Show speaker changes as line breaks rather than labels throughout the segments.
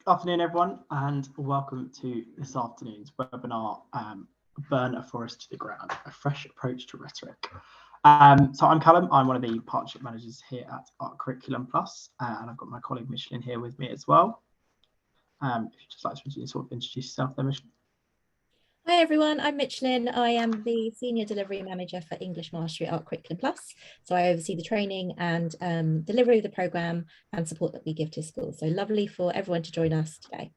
Afternoon, everyone, and welcome to this afternoon's webinar, Burn a Forest to the Ground, a fresh approach to rhetoric. So I'm Callum, I'm one of the partnership managers here at Ark Curriculum Plus, and I've got my colleague Michelin here with me as well. If you'd just like to introduce yourself there, Michelin.
Hi everyone, I'm Michelin. I am the Senior Delivery Manager for English Mastery at Ark Curriculum Plus. So I oversee the training and delivery of the programme and support that we give to schools. So lovely for everyone to join us today.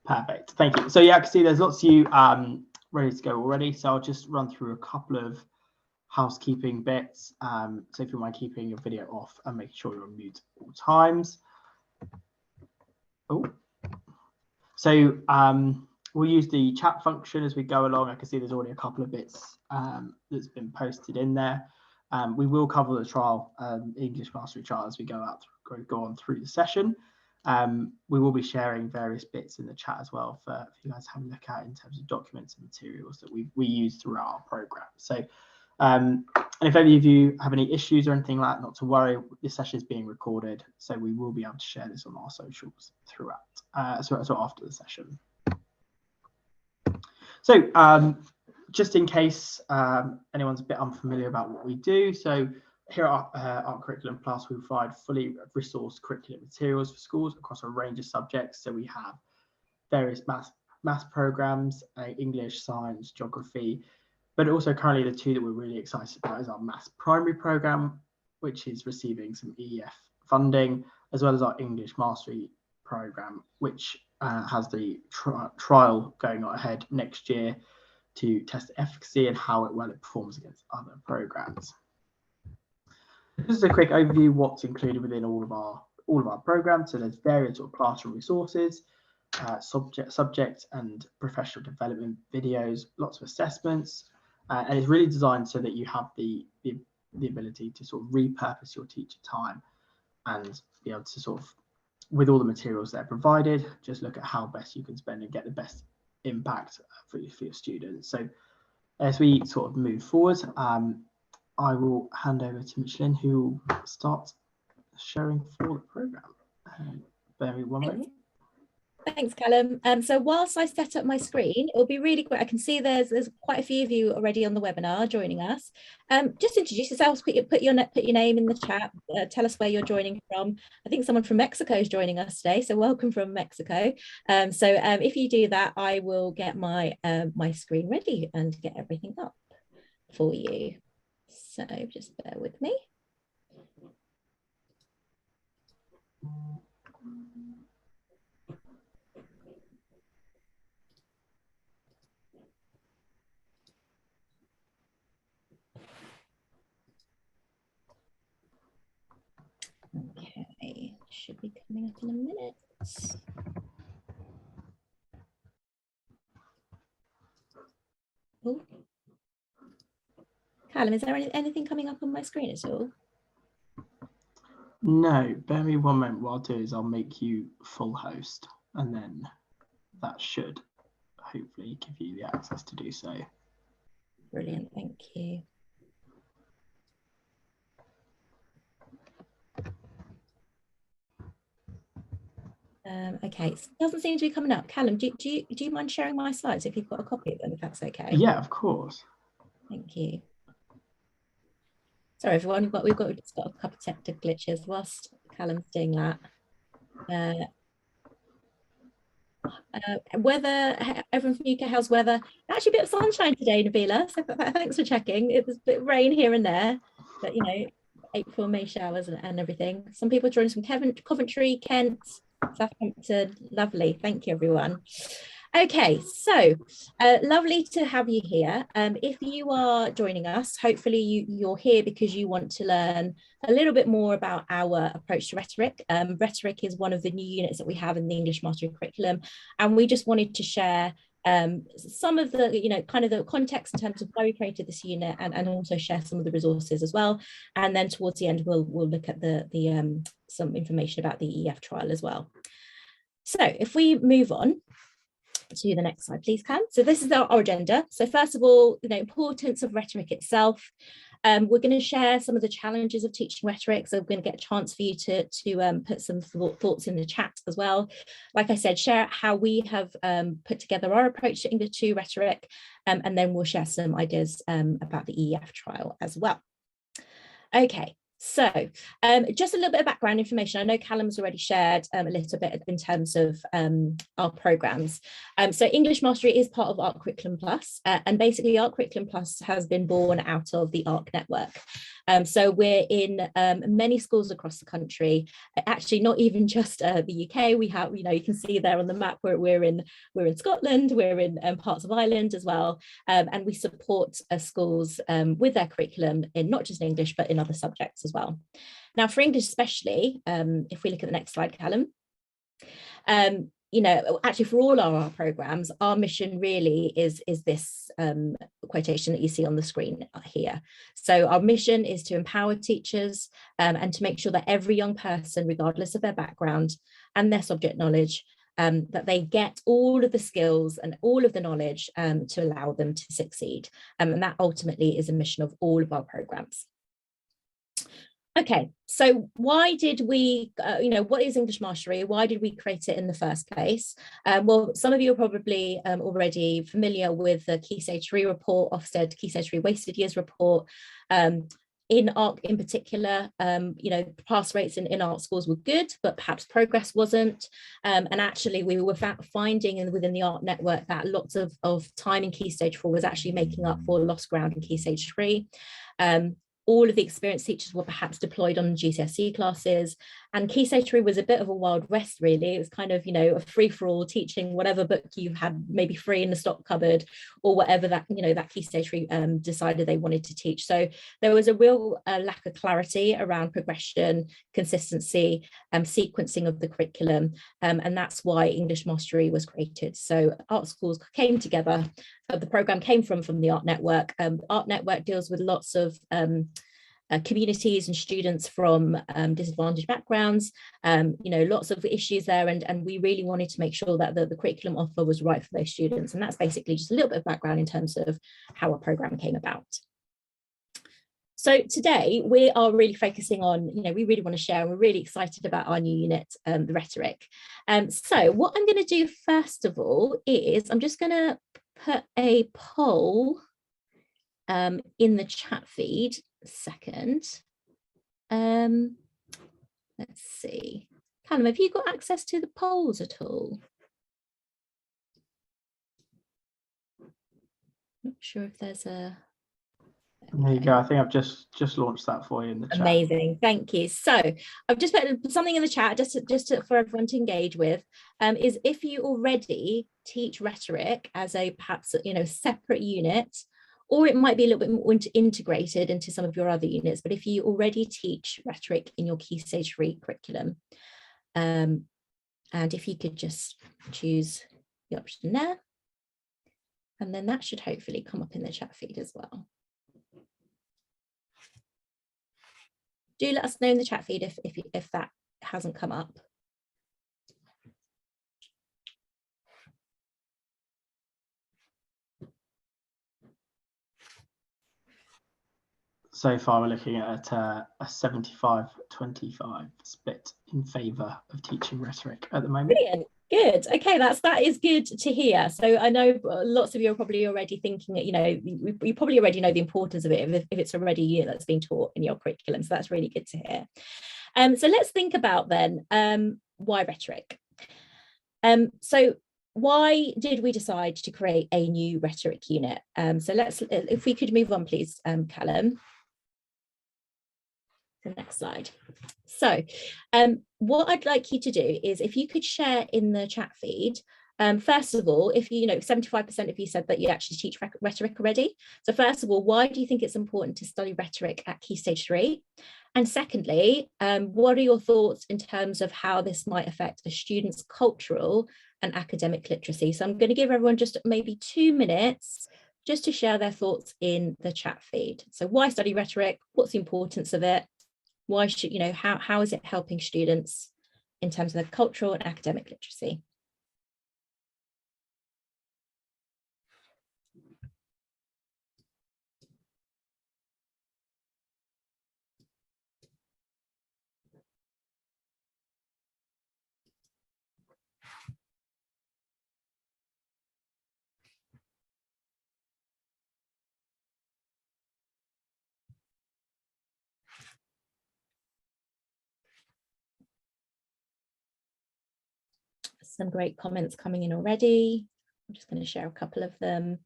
Perfect, thank you. So yeah, I can see there's lots of you ready to go already. So I'll just run through a couple of housekeeping bits. So if you mind keeping your video off and making sure you're on mute at all times. So we'll use the chat function as we go along. I can see there's already a couple of bits that's been posted in there. We will cover the trial, English Mastery trial, as we go on through the session. We will be sharing various bits in the chat as well for you guys to have a look at in terms of documents and materials that we use throughout our program. So, and if any of you have any issues or anything like that, not to worry, this session is being recorded, so we will be able to share this on our socials throughout, so after the session. So just in case anyone's a bit unfamiliar about what we do, so here at Ark Curriculum Plus, we provide fully resourced curriculum materials for schools across a range of subjects. So we have various maths programs, English, science, geography, but also currently the two that we're really excited about is our maths primary program, which is receiving some EF funding, as well as our English mastery program, which has the trial going on ahead next year to test the efficacy and how it performs against other programs. This is a quick overview of what's included within all of our programs. So there's various sort of classroom resources, subject and professional development videos, lots of assessments, and it's really designed so that you have the ability to sort of repurpose your teacher time and be able to sort of, with all the materials that are provided, just look at how best you can spend and get the best impact for your students. So as we sort of move forward, I will hand over to Michelin, who will start sharing for the program. Bear with me one moment.
Thanks, Callum. So whilst I set up my screen, it'll be really quick. I can see there's quite a few of you already on the webinar joining us. Just introduce yourselves, put your name in the chat, tell us where you're joining from. I think someone from Mexico is joining us today, so welcome from Mexico. So if you do that, I will get my my screen ready and get everything up for you. So just bear with me. Okay, should be coming up in a minute. Oh. Callum, is there anything coming up on my screen at all?
No, bear me one moment. What I'll do is I'll make you full host, and then that should hopefully give you the access to do so.
Brilliant, thank you. Okay, it doesn't seem to be coming up. Callum, do you mind sharing my slides if you've got a copy of them, if that's okay?
Yeah, of course.
Thank you. Sorry, everyone, we've just got a couple of technical glitches whilst Callum's doing that. Weather, everyone from UK, how's weather? Actually a bit of sunshine today, Nabila, so thanks for checking. It was a bit of rain here and there, but you know, April, May showers and everything. Some people joined us from Coventry, Kent, Southampton. Lovely, thank you everyone. Okay, so lovely to have you here. If you are joining us, hopefully you're here because you want to learn a little bit more about our approach to rhetoric. Rhetoric is one of the new units that we have in the English Mastery curriculum, and we just wanted to share some of the, kind of the context in terms of why we created this unit, and also share some of the resources as well. And then towards the end, we'll look at some information about the EF trial as well. So if we move on, to the next slide, please, Cam. So this is our agenda. So first of all, the importance of rhetoric itself. We're going to share some of the challenges of teaching rhetoric. So we're going to get a chance for you to put some thoughts in the chat as well. Like I said, share how we have put together our approach to English 2 rhetoric, and then we'll share some ideas about the EEF trial as well. Okay. So just a little bit of background information. I know Callum's already shared a little bit in terms of our programmes. So English Mastery is part of Ark Curriculum Plus, and basically Ark Curriculum Plus has been born out of the Ark network. So we're in many schools across the country, actually not even just the UK. We have, you can see there on the map where we're in Scotland, we're in parts of Ireland as well, and we support schools with their curriculum in not just English, but in other subjects as well. Now for English especially, if we look at the next slide, Callum, actually for all our programs, our mission really is this quotation that you see on the screen here. So our mission is to empower teachers and to make sure that every young person, regardless of their background and their subject knowledge, that they get all of the skills and all of the knowledge to allow them to succeed. And that ultimately is a mission of all of our programs. Okay, so why did we, what is English Mastery? Why did we create it in the first place? Well, some of you are probably already familiar with the Key Stage 3 report, Ofsted Key Stage 3 Wasted Years report. In Ark in particular, pass rates in Ark schools were good, but perhaps progress wasn't. And actually we were finding within the Ark network that lots of time in Key Stage 4 was actually making up for lost ground in Key Stage 3. All of the experienced teachers were perhaps deployed on GCSE classes, and Key Stage 3 was a bit of a wild west, really. It was kind of, a free-for-all, teaching whatever book you had maybe free in the stock cupboard, or whatever that, that Key Stage 3 decided they wanted to teach. So there was a real lack of clarity around progression, consistency, sequencing of the curriculum, and that's why English Mastery was created. So Ark schools came together. The program came from the Ark network. Ark network deals with lots of communities and students from disadvantaged backgrounds, lots of issues there, and we really wanted to make sure that the curriculum offer was right for those students. And that's basically just a little bit of background in terms of how our program came about. So today we are really focusing on, we really want to share, and we're really excited about our new unit, the rhetoric. So what I'm going to do first of all is I'm just going to put a poll in the chat feed. Second, let's see, Callum, have you got access to the polls at all? Not sure if there's a.
There you go. I think I've just launched that for you in the chat.
Amazing, thank you. So I've just put something in the chat just for everyone to engage with. Is if you already teach rhetoric as a perhaps separate unit, or it might be a little bit more integrated into some of your other units, but if you already teach rhetoric in your Key Stage 3 curriculum, and if you could just choose the option there, and then that should hopefully come up in the chat feed as well. Do let us know in the chat feed if that hasn't come up.
So far, we're looking at a 75-25 split in favour of teaching rhetoric at the moment.
Brilliant. Good. Okay, that is good to hear. So I know lots of you are probably already thinking, you probably already know the importance of it if it's already a unit that's being taught in your curriculum. So that's really good to hear. So let's think about then why rhetoric. So why did we decide to create a new rhetoric unit? So if we could move on, please, Callum. The next slide. So what I'd like you to do is if you could share in the chat feed, first of all, if 75% of you said that you actually teach rhetoric already. So first of all, why do you think it's important to study rhetoric at Key Stage 3? And secondly, what are your thoughts in terms of how this might affect a student's cultural and academic literacy? So I'm going to give everyone just maybe 2 minutes just to share their thoughts in the chat feed. So why study rhetoric? What's the importance of it? Why should, how is it helping students in terms of their cultural and academic literacy? some great comments coming in already. I'm just going to share a couple of them.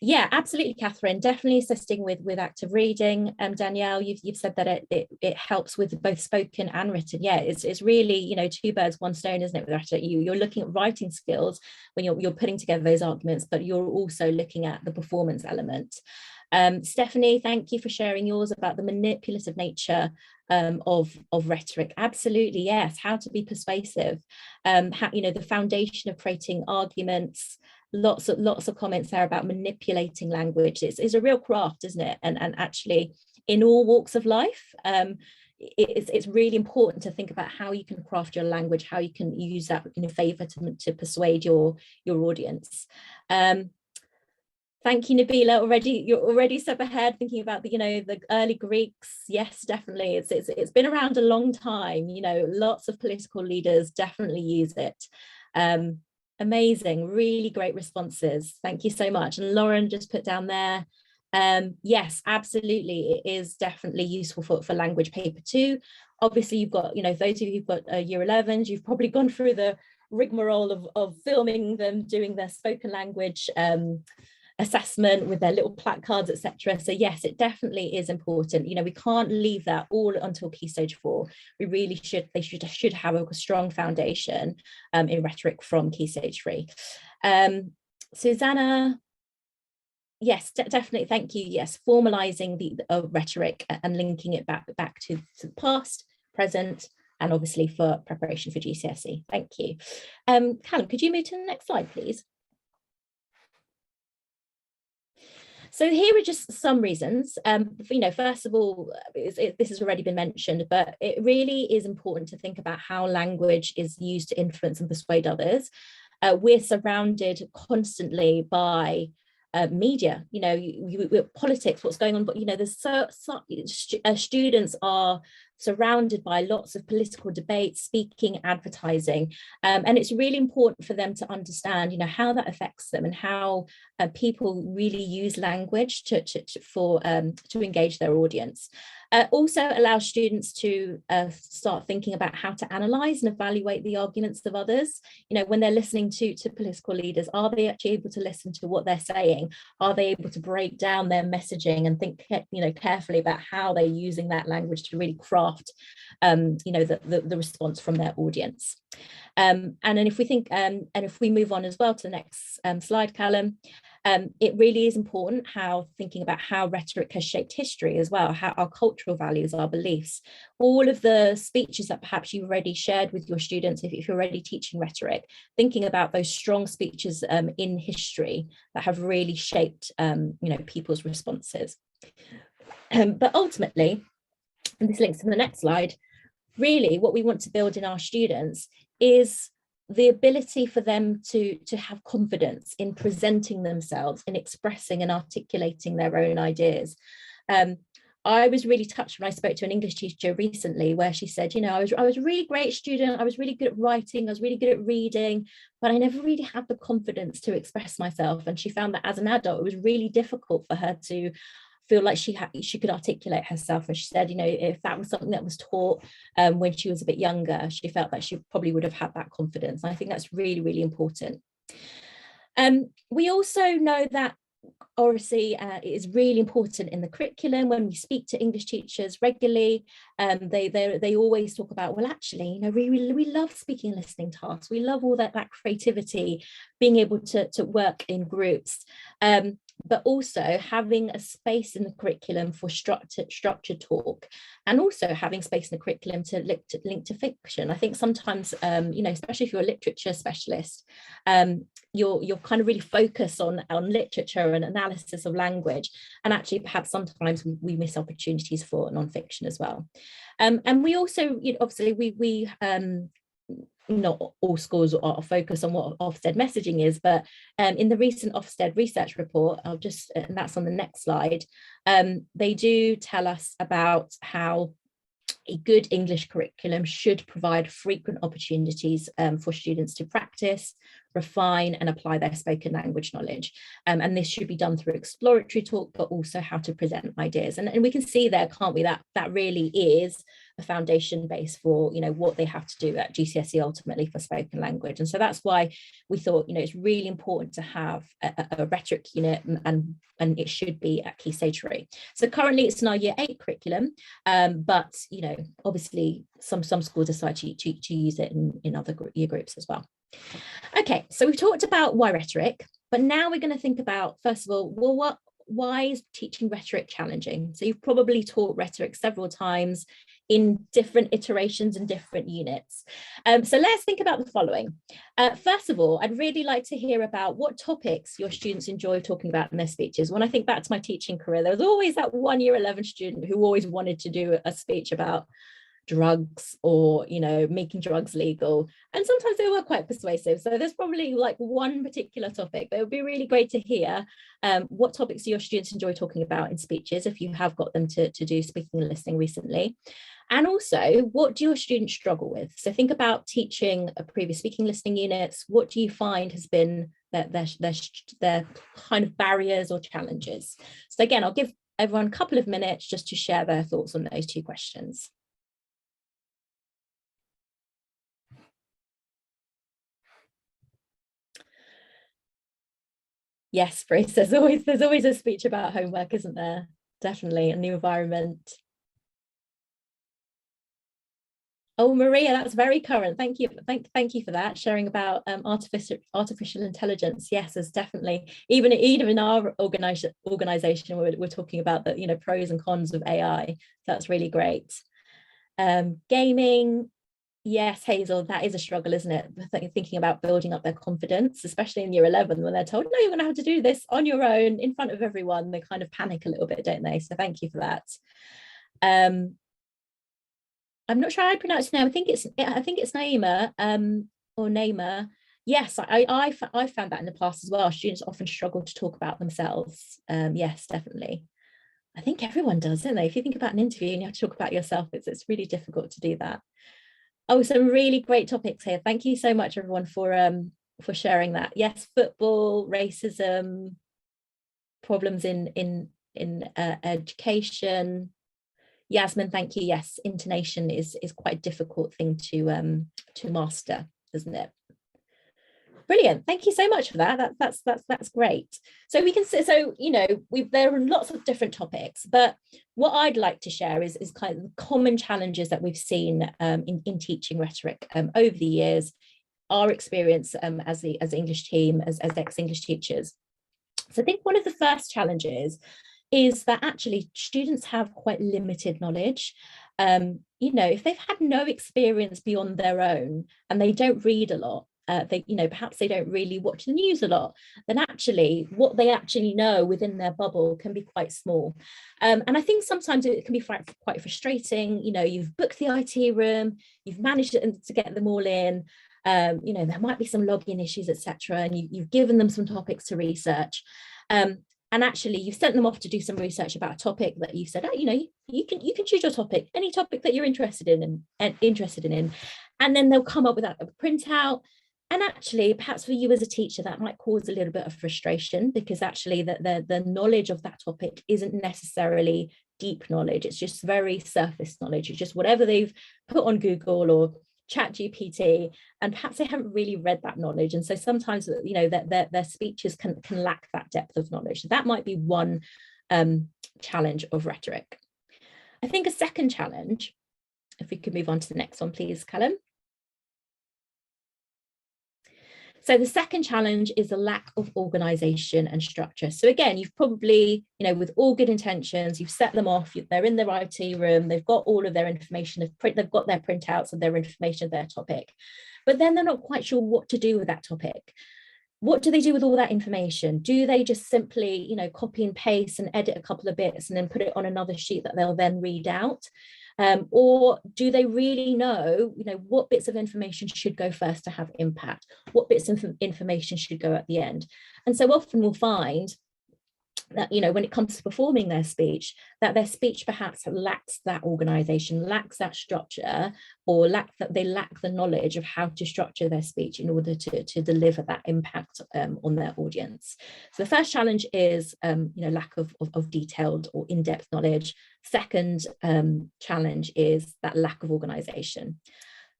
Yeah, absolutely, Catherine. Definitely assisting with active reading. Danielle, you've said that it helps with both spoken and written. Yeah, it's really, you know, two birds, one stone, isn't it? With rhetoric, you're looking at writing skills when you're putting together those arguments, but you're also looking at the performance element. Stephanie, thank you for sharing yours about the manipulative nature of rhetoric. Absolutely, yes. How to be persuasive. How, you know, the foundation of creating arguments. Lots of comments there about manipulating language. It's a real craft, isn't it? And actually, in all walks of life, it's really important to think about how you can craft your language, how you can use that in favor to persuade your audience. Thank you, Nabila. You're already a step ahead, thinking about the, you know, the early Greeks. Yes, definitely. It's been around a long time. You know, lots of political leaders definitely use it. Amazing, really great responses. Thank you so much. And Lauren just put down there, yes, absolutely, it is definitely useful for language paper 2. Obviously, you've got, you know, those of you who've got year 11s, you've probably gone through the rigmarole of filming them doing their spoken language assessment with their little placards, etc. So yes, it definitely is important. You know, we can't leave that all until Key Stage 4. We really should, they should have a strong foundation in rhetoric from Key Stage 3. Susanna, yes, definitely, thank you. Yes, formalizing the rhetoric and linking it back to the past, present, and obviously for preparation for GCSE. Thank you. Callum, could you move to the next slide, please? So here are just some reasons. You know, first of all, this has already been mentioned, but it really is important to think about how language is used to influence and persuade others. We're surrounded constantly by media, you know, politics, what's going on, but, you know, there's students are surrounded by lots of political debates, speaking, advertising, and it's really important for them to understand, you know, how that affects them and how people really use language to engage their audience. Also allows students to start thinking about how to analyze and evaluate the arguments of others. You know, when they're listening to political leaders, are they actually able to listen to what they're saying? Are they able to break down their messaging and think, you know, carefully about how they're using that language to really craft, you know, the response from their audience? And then if we think, and if we move on as well to the next slide, Callum, it really is important how thinking about how rhetoric has shaped history as well, how our cultural values, our beliefs, all of the speeches that perhaps you've already shared with your students, if you're already teaching rhetoric, thinking about those strong speeches in history that have really shaped, you know, people's responses. But ultimately, and this links to the next slide, really what we want to build in our students is the ability for them to have confidence in presenting themselves, in expressing and articulating their own ideas. I was really touched when I spoke to an English teacher recently where she said, you know, I was a really great student, I was really good at writing, I was really good at reading, but I never really had the confidence to express myself. And she found that as an adult, it was really difficult for her to feel like she could articulate herself. And she said, you know, if that was something that was taught when she was a bit younger, she felt that she probably would have had that confidence. And I think that's really, really important. We also know that oracy is really important in the curriculum. When we speak to English teachers regularly, they always talk about, well, actually, you know, we love speaking and listening tasks. We love all that creativity, being able to work in groups. But also having a space in the curriculum for structured talk, and also having space in the curriculum to link to fiction. I think sometimes, you know, especially if you're a literature specialist, you're kind of really focused on literature and analysis of language, and actually perhaps sometimes we miss opportunities for non-fiction as well. And we also, you know, obviously we not all schools are focused on what Ofsted messaging is, but in the recent Ofsted research report, and that's on the next slide, they do tell us about how a good English curriculum should provide frequent opportunities for students to practice, refine and apply their spoken language knowledge. And this should be done through exploratory talk, but also how to present ideas. And we can see there, can't we, that really is a foundation base for, you know, what they have to do at GCSE ultimately for spoken language. And so that's why we thought, you know, it's really important to have a rhetoric unit, and it should be at Key Stage 3. So currently it's in our Year 8 curriculum, but, you know, obviously some schools decide to use it in other year groups as well. Okay, so we've talked about why rhetoric, but now we're going to think about, first of all, well, why is teaching rhetoric challenging? So you've probably taught rhetoric several times in different iterations and different units. So let's think about the following. First of all, I'd really like to hear about what topics your students enjoy talking about in their speeches. When I think back to my teaching career, there was always that one Year 11 student who always wanted to do a speech about drugs, or, you know, making drugs legal, and sometimes they were quite persuasive. So there's probably like one particular topic, but it would be really great to hear what topics do your students enjoy talking about in speeches, if you have got them to do speaking and listening recently. And also, what do your students struggle with? So think about teaching a previous speaking listening units. What do you find has been their kind of barriers or challenges? So again, I'll give everyone a couple of minutes just to share their thoughts on those two questions. Yes, Bruce, there's always a speech about homework, isn't there? Definitely, a new environment. Oh, Maria, that's very current. Thank you. Thank you for that, sharing about artificial intelligence. Yes, there's definitely, even in our organization, we're talking about the, you know, pros and cons of AI. That's really great. Gaming. Yes, Hazel, that is a struggle, isn't it? Thinking about building up their confidence, especially in Year 11, when they're told, no, you're going to have to do this on your own in front of everyone. They kind of panic a little bit, don't they? So thank you for that. I'm not sure how I pronounce it now. I think it's Naima, or Naima. Yes, I found that in the past as well. Students often struggle to talk about themselves. Yes, definitely. I think everyone does, don't they? If you think about an interview and you have to talk about yourself, it's really difficult to do that. Oh, some really great topics here. Thank you so much, everyone, for sharing that. Yes, football, racism, problems in education. Yasmin, thank you. Yes, intonation is quite a difficult thing to master, isn't it? Brilliant. Thank you so much for that. That's great. So we can say, so, you know, there are lots of different topics, but what I'd like to share is kind of the common challenges that we've seen in teaching rhetoric over the years, our experience as the English team, as ex-English teachers. So I think one of the first challenges is that actually students have quite limited knowledge. You know, if they've had no experience beyond their own and they don't read a lot, perhaps they don't really watch the news a lot, then actually what they actually know within their bubble can be quite small. And I think sometimes it can be quite frustrating. You know, you've booked the IT room, you've managed to get them all in, you know, there might be some login issues, etc. And you've given them some topics to research. And actually you've sent them off to do some research about a topic that you said, you know, you can choose your topic, any topic that you're interested in, and then they'll come up with a printout. And actually, perhaps for you as a teacher, that might cause a little bit of frustration, because actually the knowledge of that topic isn't necessarily deep knowledge. It's just very surface knowledge. It's just whatever they've put on Google or ChatGPT, and perhaps they haven't really read that knowledge. And so sometimes, you know, their speeches can lack that depth of knowledge. So that might be one challenge of rhetoric. I think a second challenge, if we could move on to the next one, please, Callum. So the second challenge is the lack of organisation and structure. So again, you've probably, you know, with all good intentions, you've set them off, they're in their IT room, they've got all of their information, they've got their printouts of their information of their topic, but then they're not quite sure what to do with that topic. What do they do with all that information? Do they just simply, you know, copy and paste and edit a couple of bits and then put it on another sheet that they'll then read out? Or do they really know, you know, what bits of information should go first to have impact? What bits of information should go at the end? And so often we'll find that, you know, when it comes to performing their speech, that their speech perhaps lacks that organization, lacks that structure, or they lack the knowledge of how to structure their speech in order to deliver that impact on their audience. So the first challenge is, you know, lack of detailed or in-depth knowledge. Second challenge is that lack of organization.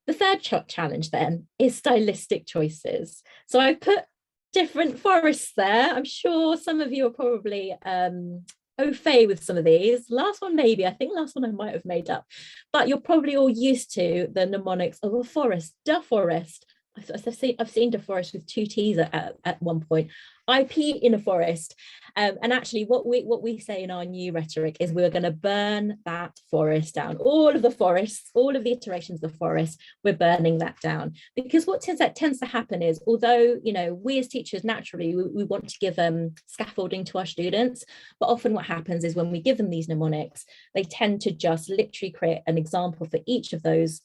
The third challenge then is stylistic choices. So I put different forests there. I'm sure some of you are probably au fait with some of these. Last one, maybe. I think last one I might have made up. But you're probably all used to the mnemonics of a forest, DfOrest. I've seen DeForest with 2 T's at one point. IP in a forest. And actually what we say in our new rhetoric is we're going to burn that forest down. All of the forests, all of the iterations of the forest, we're burning that down. Because what tends to happen is, although, you know, we as teachers naturally we want to give scaffolding to our students, but often what happens is when we give them these mnemonics, they tend to just literally create an example for each of those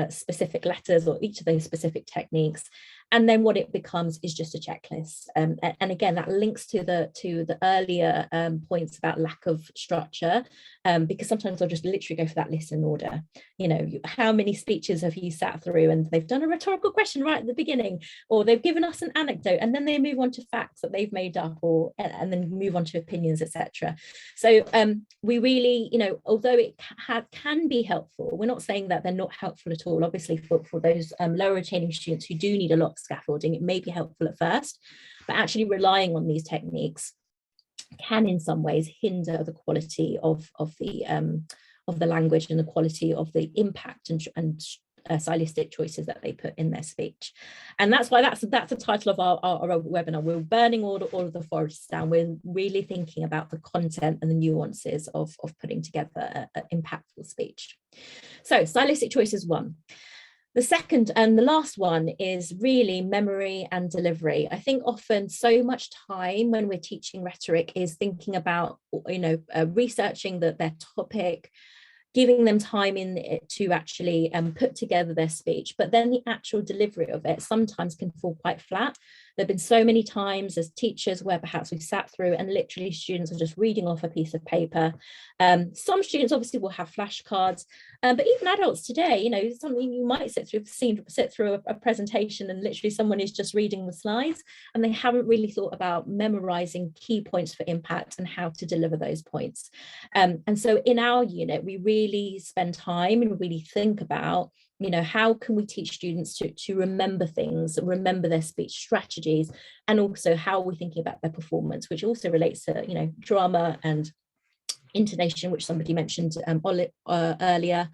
specific letters or each of those specific techniques, and then what it becomes is just a checklist. And again, that links to the earlier points about lack of structure, because sometimes I'll just literally go for that list in order. You know, how many speeches have you sat through and they've done a rhetorical question right at the beginning, or they've given us an anecdote and then they move on to facts that they've made up, or and then move on to opinions, etc. So we really, you know, although it can be helpful, we're not saying that they're not helpful at all. Obviously for those lower retaining students who do need a lot of scaffolding, it may be helpful at first, but actually relying on these techniques can in some ways hinder the quality of the language and the quality of the impact and stylistic choices that they put in their speech. And that's why that's the title of our webinar. We're burning all of the forests down. We're really thinking about the content and the nuances of putting together an impactful speech. So stylistic choices 1. The second and the last one is really memory and delivery. I think often so much time when we're teaching rhetoric is thinking about, you know, researching their topic, giving them time in it to actually put together their speech, but then the actual delivery of it sometimes can fall quite flat. There have been so many times as teachers where perhaps we've sat through and literally students are just reading off a piece of paper. Some students obviously will have flashcards, but even adults today, you know, something you might sit through a presentation and literally someone is just reading the slides and they haven't really thought about memorizing key points for impact and how to deliver those points. And so in our unit, we really spend time and really think about, you know, how can we teach students to remember things, remember their speech strategies, and also how we're thinking about their performance, which also relates to, you know, drama and intonation, which somebody mentioned earlier.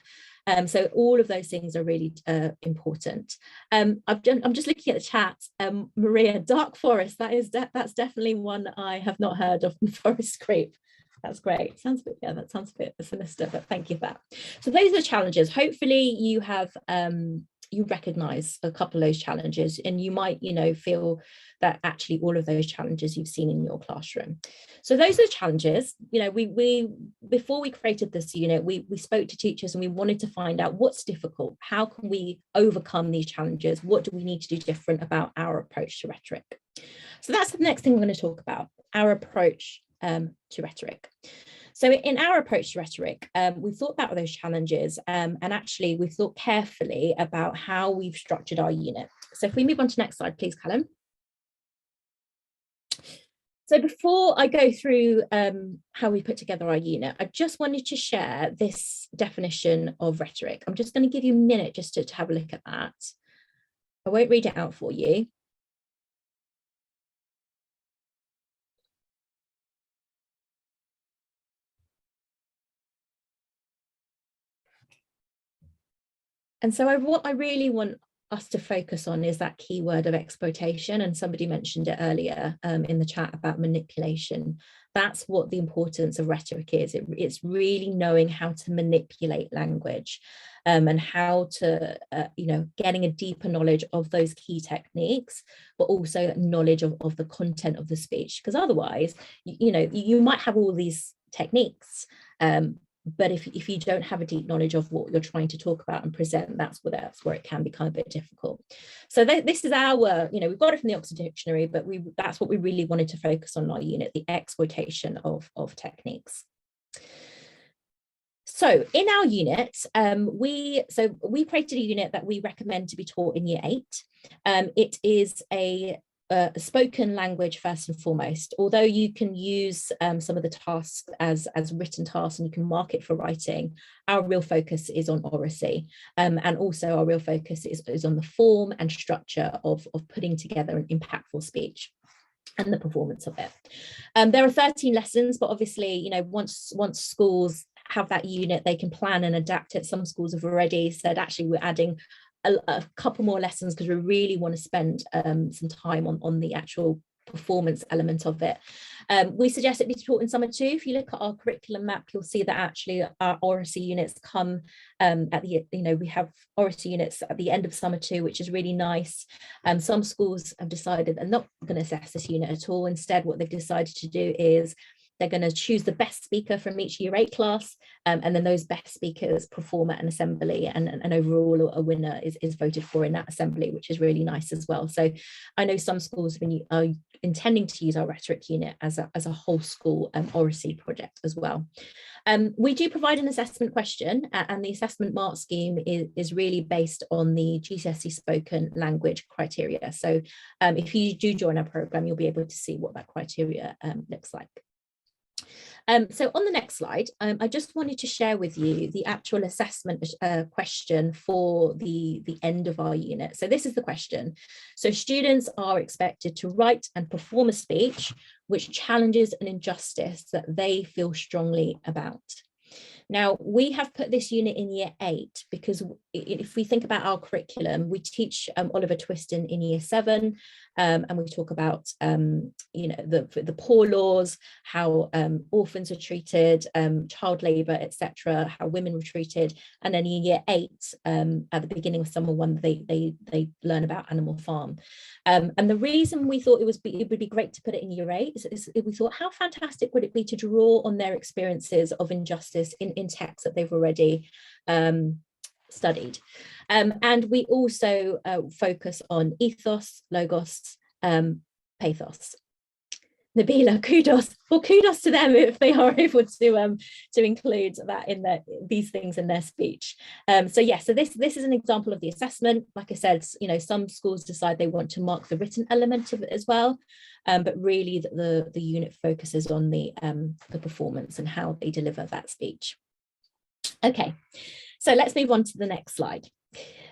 So all of those things are really important. I'm just looking at the chat. Maria, dark forest, that's definitely one I have not heard of. Forest creep. That's great. Sounds a bit, yeah, that sounds a bit sinister, but thank you for that. So those are the challenges. Hopefully you have you recognize a couple of those challenges, and you might, you know, feel that actually all of those challenges you've seen in your classroom. So those are the challenges. You know, we before we created this unit, we spoke to teachers and we wanted to find out what's difficult. How can we overcome these challenges? What do we need to do different about our approach to rhetoric? So that's the next thing we're going to talk about, our approach to rhetoric. So in our approach to rhetoric, we've thought about those challenges, and actually we've thought carefully about how we've structured our unit. So if we move on to the next slide, please, Callum. So before I go through how we put together our unit, I just wanted to share this definition of rhetoric. I'm just going to give you a minute just to have a look at that. I won't read it out for you. And so what I really want us to focus on is that keyword of exploitation. And somebody mentioned it earlier in the chat about manipulation. That's what the importance of rhetoric is. It's really knowing how to manipulate language and how to, you know, getting a deeper knowledge of those key techniques, but also knowledge of the content of the speech. Because otherwise, you know, you might have all these techniques, But if you don't have a deep knowledge of what you're trying to talk about and present, that's where it can become a bit difficult. So this is our, we've got it from the Oxford Dictionary, but that's what we really wanted to focus on in our unit, the exploitation of techniques. So in our unit, we created a unit that we recommend to be taught in Year 8. It is a spoken language first and foremost, although you can use some of the tasks as written tasks and you can mark it for writing. Our real focus is on oracy, and also our real focus is on the form and structure of putting together an impactful speech and the performance of it. There are 13 lessons, but obviously, once schools have that unit, they can plan and adapt it. Some schools have already said, actually, we're adding a couple more lessons because we really want to spend some time on the actual performance element of it. We suggest it be taught in summer 2. If you look at our curriculum map, you'll see that actually our oracy units come at the, we have oracy units at the end of summer 2, which is really nice. Some schools have decided they're not going to assess this unit at all. Instead, what they've decided to do is they're going to choose the best speaker from each Year 8 class, and then those best speakers perform at an assembly, and overall a winner is voted for in that assembly, which is really nice as well. So I know some schools are intending to use our rhetoric unit as a whole school oracy project as well. We do provide an assessment question, and the assessment mark scheme is really based on the GCSE spoken language criteria. So if you do join our programme, you'll be able to see what that criteria looks like. So on the next slide, I just wanted to share with you the actual assessment question for the end of our unit. So this is the question. So students are expected to write and perform a speech which challenges an injustice that they feel strongly about. Now, we have put this unit in Year 8 because if we think about our curriculum, we teach Oliver Twist in Year 7, and we talk about, the poor laws, how orphans are treated, child labour, etc., how women were treated. And then in Year 8, at the beginning of Summer 1, they learn about Animal Farm. And the reason we thought it would be great to put it in Year 8 is we thought, how fantastic would it be to draw on their experiences of injustice in texts that they've already studied. And we also focus on ethos, logos, pathos. Nabila, kudos. Well, kudos to them if they are able to include that in these things in their speech. So this is an example of the assessment. Like I said, some schools decide they want to mark the written element of it as well, but really the unit focuses on the performance and how they deliver that speech. Okay, so let's move on to the next slide.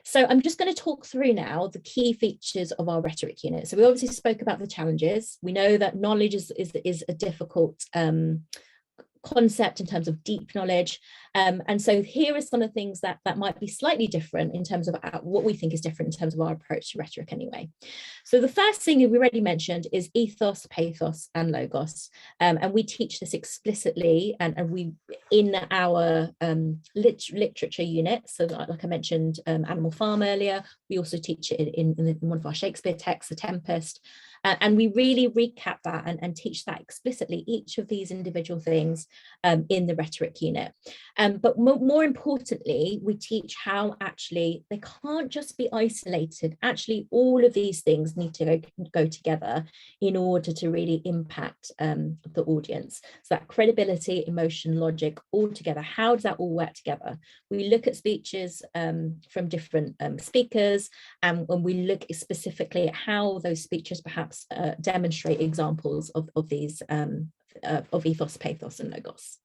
So I'm just going to talk through now the key features of our rhetoric unit. So we obviously spoke about the challenges. We know that knowledge is a difficult concept in terms of deep knowledge. And so here are some of the things that might be slightly different in terms of what we think is different in terms of our approach to rhetoric anyway. So the first thing we already mentioned is ethos, pathos, and logos. And we teach this explicitly and we in our literature unit. So like I mentioned, Animal Farm earlier, we also teach it in one of our Shakespeare texts, The Tempest. And we really recap that and teach that explicitly, each of these individual things in the rhetoric unit. But more importantly, we teach how actually they can't just be isolated. Actually, all of these things need to go together in order to really impact the audience. So that credibility, emotion, logic, all together. How does that all work together? We look at speeches from different speakers, and when we look specifically at how those speeches perhaps demonstrate examples of these of ethos, pathos, and logos.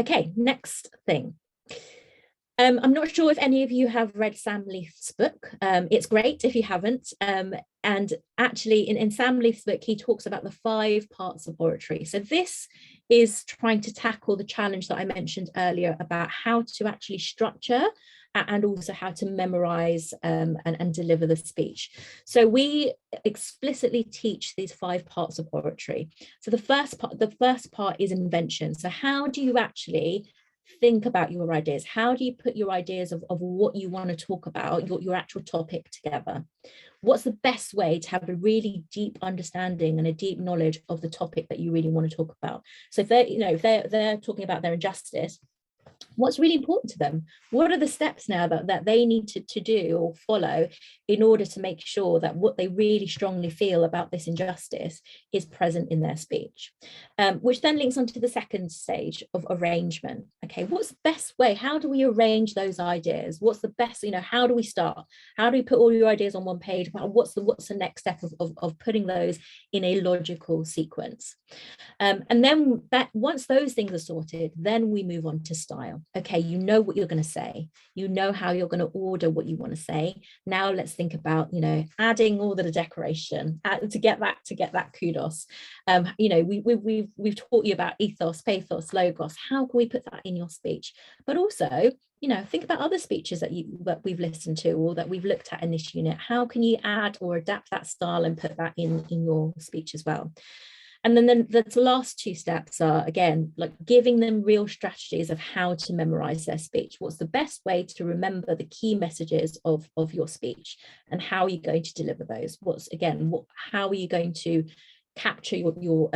Okay, next thing. I'm not sure if any of you have read Sam Leith's book. It's great if you haven't. And actually in Sam Leith's book, he talks about the 5 parts of oratory. So this is trying to tackle the challenge that I mentioned earlier about how to actually structure and also how to memorize and deliver the speech. So we explicitly teach these 5 parts of oratory. So the first part is invention. So how do you actually think about your ideas. How do you put your ideas of what you want to talk about, your actual topic together? What's the best way to have a really deep understanding and a deep knowledge of the topic that you really want to talk about? So if they're, if they're talking about their injustice, what's really important to them? What are the steps now that they need to do or follow in order to make sure that what they really strongly feel about this injustice is present in their speech? Which then links onto the second stage of arrangement. Okay, what's the best way? How do we arrange those ideas? What's the best, how do we start? How do we put all your ideas on one page? What's the next step of putting those in a logical sequence? And then once those things are sorted, then we move on to style. Okay, you know what you're going to say. You know how you're going to order what you want to say. Now let's think about, adding all the decoration to get that kudos. We've taught you about ethos, pathos, logos. How can we put that in your speech? But also, think about other speeches that we've listened to or that we've looked at in this unit. How can you add or adapt that style and put that in your speech as well? And then the last two steps are, again, like giving them real strategies of how to memorize their speech. What's the best way to remember the key messages of your speech, and how are you going to deliver those? How are you going to capture your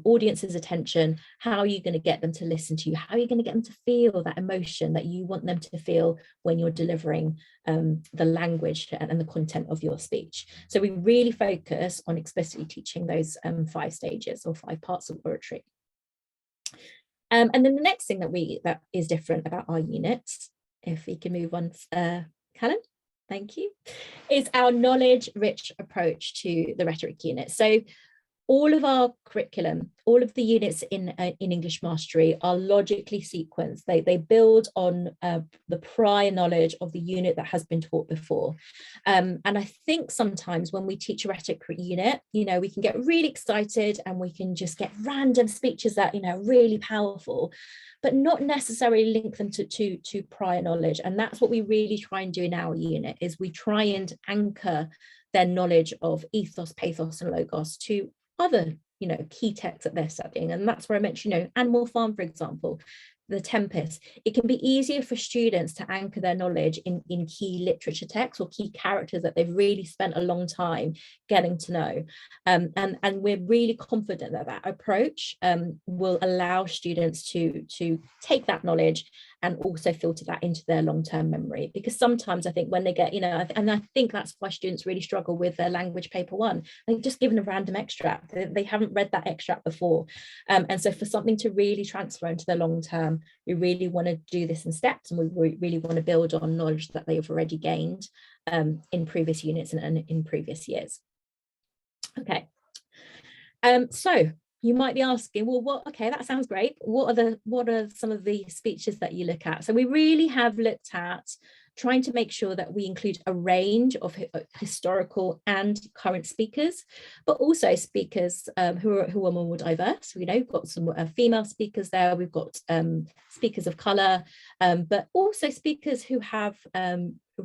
audience's attention? How are you going to get them to listen to you? How are you going to get them to feel that emotion that you want them to feel when you're delivering the language and the content of your speech? So we really focus on explicitly teaching those 5 stages or 5 parts of oratory. And then the next thing that is different about our units, if we can move on, Callum, thank you, is our knowledge-rich approach to the rhetoric unit. So all of our curriculum, all of the units in English Mastery are logically sequenced. They build on the prior knowledge of the unit that has been taught before. And I think sometimes when we teach a rhetoric unit, we can get really excited and we can just get random speeches that, really powerful, but not necessarily link them to prior knowledge. And that's what we really try and do in our unit, is we try and anchor their knowledge of ethos, pathos, and logos to other, key texts that they're studying. And that's where I mentioned, Animal Farm, for example, The Tempest. It can be easier for students to anchor their knowledge in key literature texts or key characters that they've really spent a long time getting to know. And we're really confident that approach will allow students to take that knowledge and also filter that into their long-term memory. Because sometimes I think when they get, and I think that's why students really struggle with their language paper 1, they're just given a random extract. They haven't read that extract before. And so for something to really transfer into the long term, we really want to do this in steps, and we really want to build on knowledge that they've already gained in previous units and in previous years. Okay. So you might be asking, well, okay, that sounds great. What are some of the speeches that you look at? So we really have looked at trying to make sure that we include a range of historical and current speakers, but also speakers who are more diverse. We've got some female speakers there. We've got speakers of colour, but also speakers who have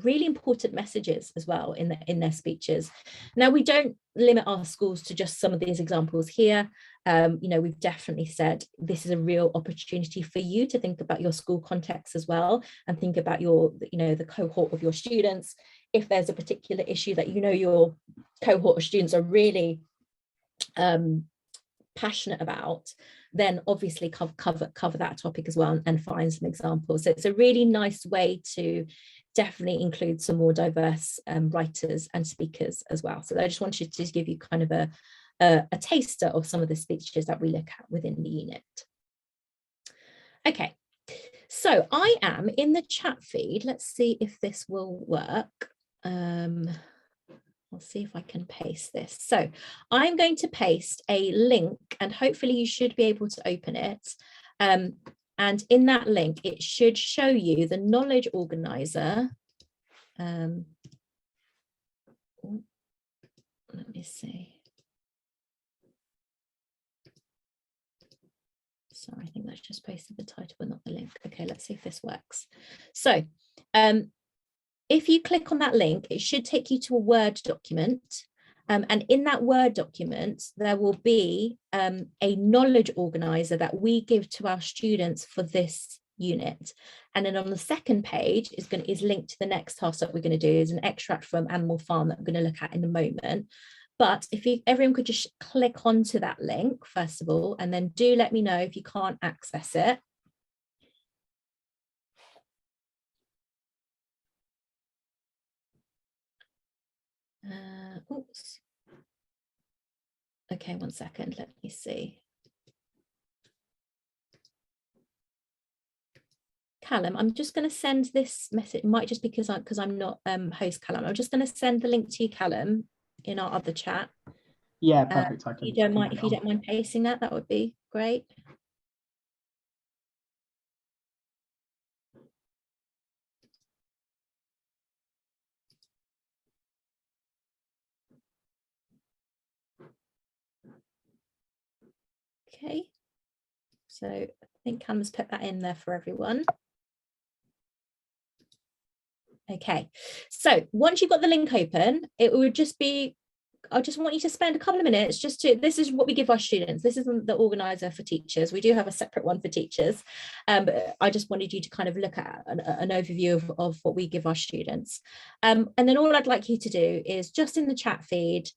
really important messages as well in their speeches. Now, we don't limit our schools to just some of these examples here. We've definitely said this is a real opportunity for you to think about your school context as well, and think about your, the cohort of your students. If there's a particular issue that your cohort of students are really passionate about, then obviously cover that topic as well and find some examples. So it's a really nice way to definitely include some more diverse writers and speakers as well. So I just wanted to give you kind of a taster of some of the speeches that we look at within the unit. Okay, so I am in the chat feed. Let's see if this will work. I'll see if I can paste this. So I'm going to paste a link, and hopefully you should be able to open it. And in that link, it should show you the knowledge organizer. Let me see. Sorry, I think that's just pasted the title but not the link. Okay, let's see if this works. So if you click on that link, it should take you to a Word document. And in that Word document, there will be a knowledge organizer that we give to our students for this unit. And then on the second page is linked to the next task that we're going to do, is an extract from Animal Farm that we're going to look at in a moment. But if everyone could just click onto that link first of all, and then do let me know if you can't access it. Oops. Okay, 1 second, let me see. Callum, I'm just going to send this message. It might just be because I'm not host Callum. I'm just going to send the link to you, Callum, in our other chat.
Yeah, perfect.
If you don't mind pasting that, that would be great. Okay, so I think Callum's put that in there for everyone. Okay, so once you've got the link open, it would just be, I just want you to spend a couple of minutes just to, this is what we give our students. This isn't the organizer for teachers. We do have a separate one for teachers. But I just wanted you to kind of look at an overview of what we give our students. And then all I'd like you to do is just in the chat feed,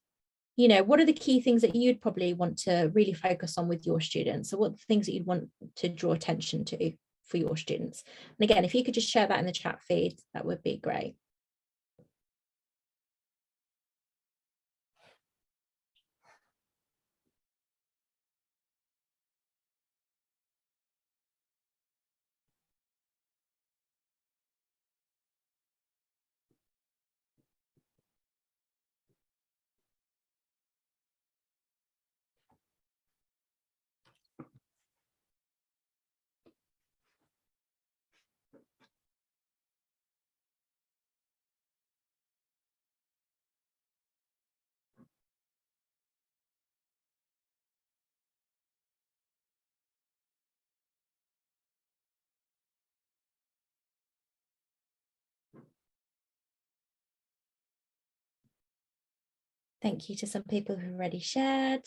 you know, what are the key things that you'd probably want to really focus on with your students? So what are the things that you'd want to draw attention to for your students? And again, if you could just share that in the chat feed, that would be great. Thank you to some people who've already shared.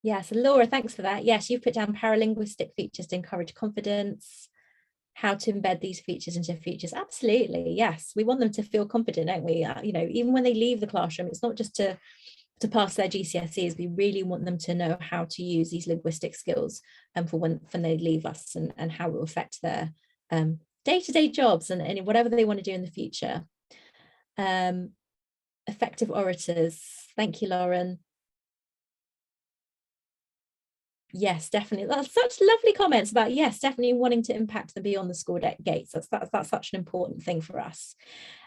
Yes, Laura, thanks for that. Yes, you've put down paralinguistic features to encourage confidence, how to embed these features into features. Absolutely, yes. We want them to feel confident, don't we? You know, even when they leave the classroom, it's not just to pass their GCSEs. We really want them to know how to use these linguistic skills for when they leave us, and how it will affect their day-to-day jobs and whatever they want to do in the future. Effective orators. Thank you, Lauren. Yes, definitely. That's such lovely comments about, yes, definitely wanting to impact them beyond the school gates. That's such an important thing for us.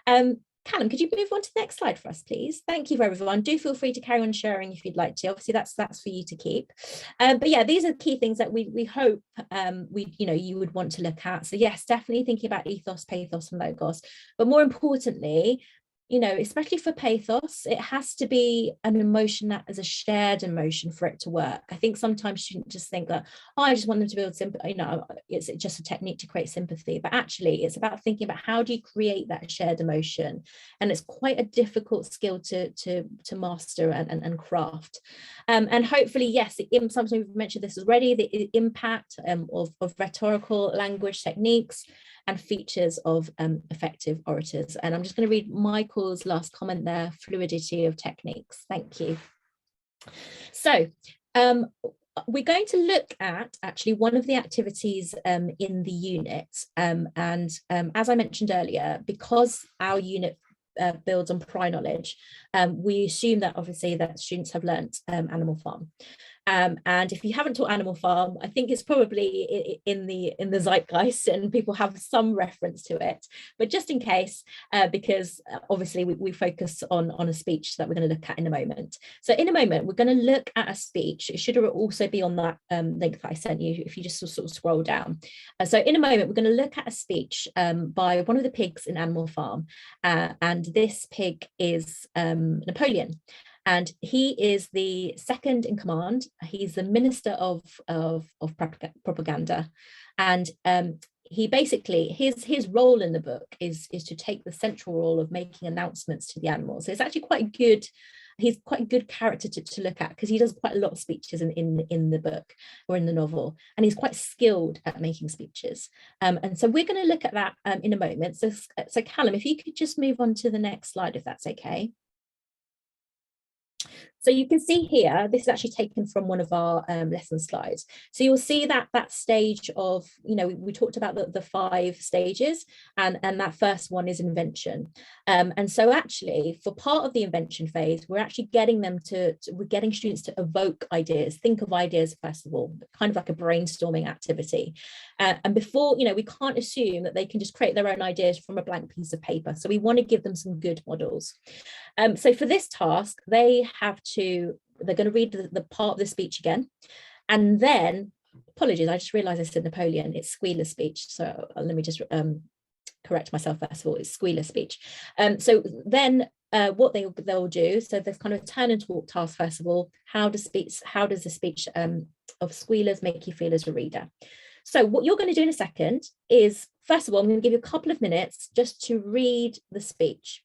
Callum, could you move on to the next slide for us, please? Thank you, everyone. Do feel free to carry on sharing if you'd like to. Obviously, that's for you to keep. But yeah, these are key things that we hope you would want to look at. So yes, definitely thinking about ethos, pathos, and logos. But more importantly, you know, especially for pathos, it has to be an emotion that is a shared emotion for it to work. I think sometimes students just think that, oh, I just want them to build sympathy, you know, it's just a technique to create sympathy. But actually, it's about thinking about how do you create that shared emotion? And it's quite a difficult skill to master and craft. And hopefully, yes, sometimes we've mentioned this already, the impact of rhetorical language techniques and features of effective orators. And I'm just going to read Michael's last comment there, fluidity of techniques. Thank you. So we're going to look at actually one of the activities in the unit. And as I mentioned earlier, because our unit builds on prior knowledge, we assume that obviously that students have learnt Animal Farm. And if you haven't taught Animal Farm, I think it's probably in the zeitgeist and people have some reference to it. But just in case, because obviously we focus on a speech that we're going to look at in a moment. So in a moment, we're going to look at a speech. It should also be on that link that I sent you if you just sort of scroll down. So in a moment, we're going to look at a speech by one of the pigs in Animal Farm. And this pig is Napoleon. And he is the second in command. He's the minister of propaganda. And he basically, his role in the book is to take the central role of making announcements to the animals. So it's actually quite a good He's quite a good character to look at because he does quite a lot of speeches in the book or in the novel, and he's quite skilled at making speeches. And so we're going to look at that in a moment. So Callum, if you could just move on to the next slide, if that's okay. So you can see here, this is actually taken from one of our lesson slides. So you'll see that stage of, we talked about the 5 stages, and that first one is invention. And so actually for part of the invention phase, we're actually getting we're getting students to evoke ideas, think of ideas first of all, kind of like a brainstorming activity. And before, we can't assume that they can just create their own ideas from a blank piece of paper. So we want to give them some good models. So for this task, they're going to read the part of the speech again, and then, apologies, I just realized I said Napoleon, it's Squealer's speech. So let me just correct myself first of all, it's Squealer's speech. So then what they'll do, so there's kind of a turn and talk task first of all. How does the speech of Squealers make you feel as a reader? So what you're going to do in a second is, first of all, I'm going to give you a couple of minutes just to read the speech.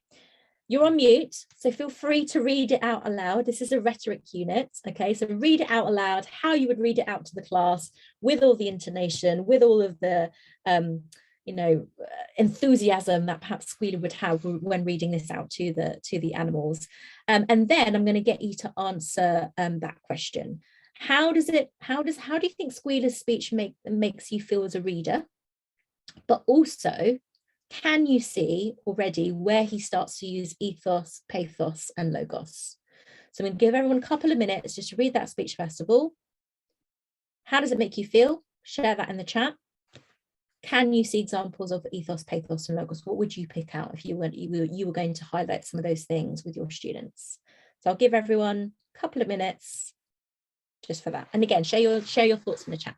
You're on mute, so feel free to read it out aloud. This is a rhetoric unit, okay? So read it out aloud, how you would read it out to the class, with all the intonation, with all of the, enthusiasm that perhaps Squealer would have when reading this out to the animals. And then I'm going to get you to answer that question. How do you think Squealer's speech makes you feel as a reader? But also, can you see already where he starts to use ethos, pathos, and logos? So I'm going to give everyone a couple of minutes just to read that speech first of all. How does it make you feel? Share that in the chat. Can you see examples of ethos, pathos, and logos? What would you pick out if you were going to highlight some of those things with your students? So I'll give everyone a couple of minutes just for that. And again, share your thoughts in the chat.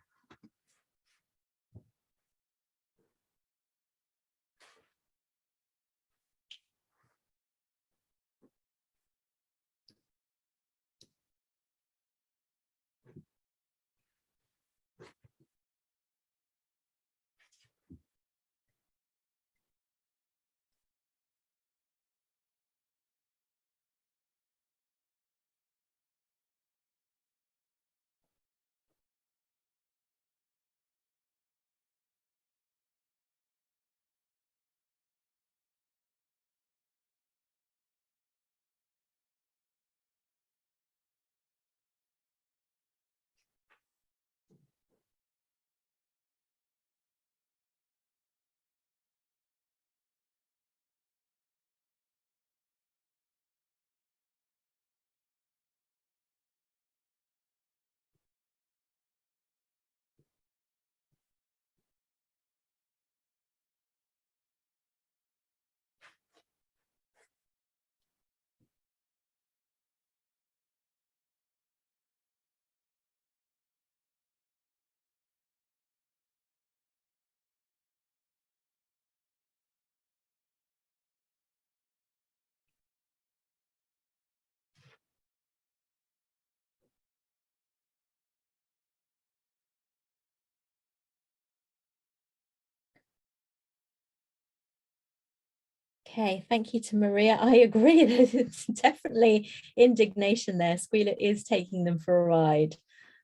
Okay, thank you to Maria. I agree, there's definitely indignation there. Squealer is taking them for a ride.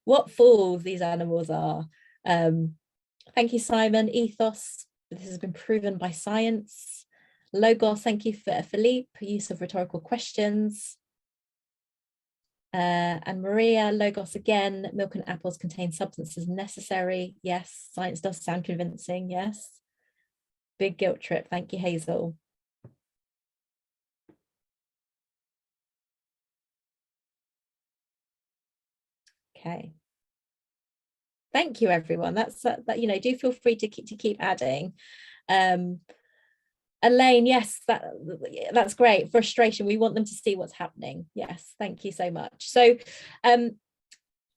What fools these animals are. Thank you, Simon. Ethos, this has been proven by science. Logos, thank you for Philippe, use of rhetorical questions. And Maria, logos again, milk and apples contain substances necessary. Yes, science does sound convincing, yes. Big guilt trip, thank you, Hazel. Okay. Thank you, everyone. That's that. Do feel free to keep adding. Elaine, yes, that's great. Frustration. We want them to see what's happening. Yes, thank you so much. So,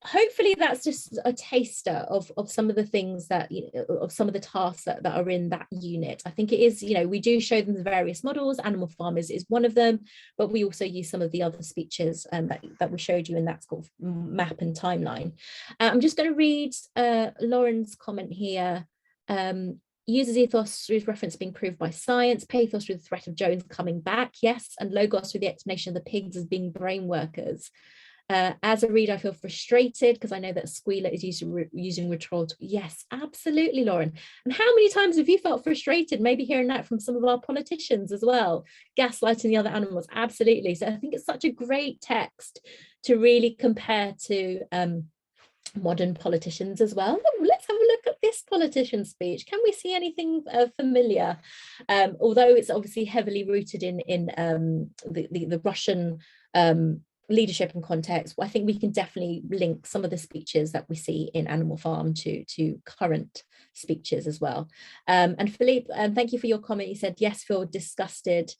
hopefully that's just a taster of some of the things that, of some of the tasks that are in that unit. I think it is, we do show them the various models. Animal Farm is one of them, but we also use some of the other speeches that we showed you in that sort of map and timeline. I'm just going to read Lauren's comment here. uses ethos through reference being proved by science, pathos through the threat of Jones coming back, yes, and logos through the explanation of the pigs as being brain workers. As a reader, I feel frustrated because I know that squealer is using rhetorical. Yes, absolutely, Lauren. And how many times have you felt frustrated? Maybe hearing that from some of our politicians as well, gaslighting the other animals. Absolutely. So I think it's such a great text to really compare to modern politicians as well. Let's have a look at this politician speech. Can we see anything familiar? Although it's obviously heavily rooted in the Russian leadership and context, I think we can definitely link some of the speeches that we see in Animal Farm to current speeches as well. And Philippe, thank you for your comment. You said, yes, feel disgusted.